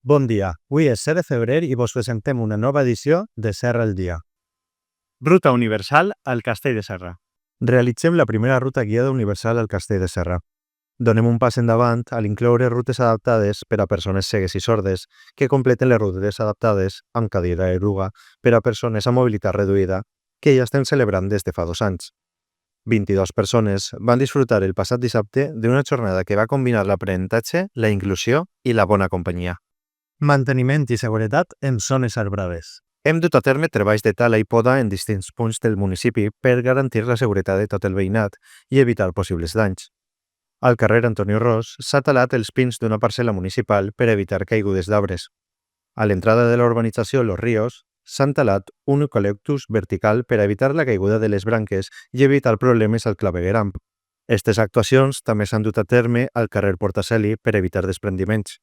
Bon dia, avui és 7 de febrer i vos presentem una nova edició de Serra al Dia. Ruta universal al Castell de Serra. Realitzem la primera ruta guiada universal al Castell de Serra. Donem un pas endavant a l'incloure rutes adaptades per a persones cegues i sordes que completen les rutes adaptades amb cadira eruga per a persones amb mobilitat reduïda que ja estem celebrant des de fa 2 anys. 22 persones van disfrutar el passat dissabte d'una jornada que va combinar l'aprenentatge, la inclusió i la bona companyia. Manteniment i seguretat en zones arbrades. Hem dut a terme treballs de tala i poda en distints punts del municipi per garantir la seguretat de tot el veïnat i evitar possibles danys. Al carrer Antonio Ros s'ha talat els pins d'una parcel·la municipal per evitar caigudes d'arbres. A l'entrada de la urbanització Los Ríos s'han talat un eucaliptus vertical per evitar la caiguda de les branques i evitar problemes al clavegueram. Aquestes actuacions també s'han dut a terme al carrer Portaceli per evitar desprendiments.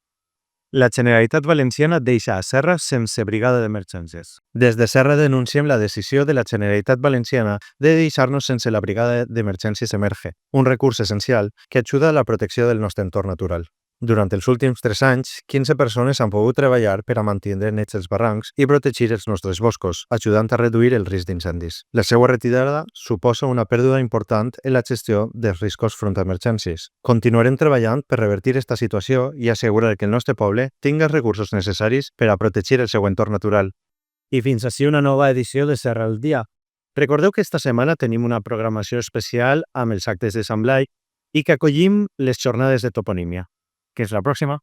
La Generalitat Valenciana deixa a Serra sense brigada d'emergències. Des de Serra denunciem la decisió de la Generalitat Valenciana de deixar-nos sense la brigada d'emergències Emerge, un recurs essencial que ajuda a la protecció del nostre entorn natural. Durant els últims 3 anys, 15 persones han pogut treballar per a mantenir nets els barrancs i protegir els nostres boscos, ajudant a reduir el risc d'incendis. La seva retirada suposa una pèrdua important en la gestió dels riscos front a emergències. Continuarem treballant per revertir aquesta situació i assegurar que el nostre poble tingui els recursos necessaris per a protegir el seu entorn natural. I fins així una nova edició de Serra al Dia. Recordeu que esta setmana tenim una programació especial amb els actes de Sant Blai i que acollim les jornades de toponímia. Fins la pròxima!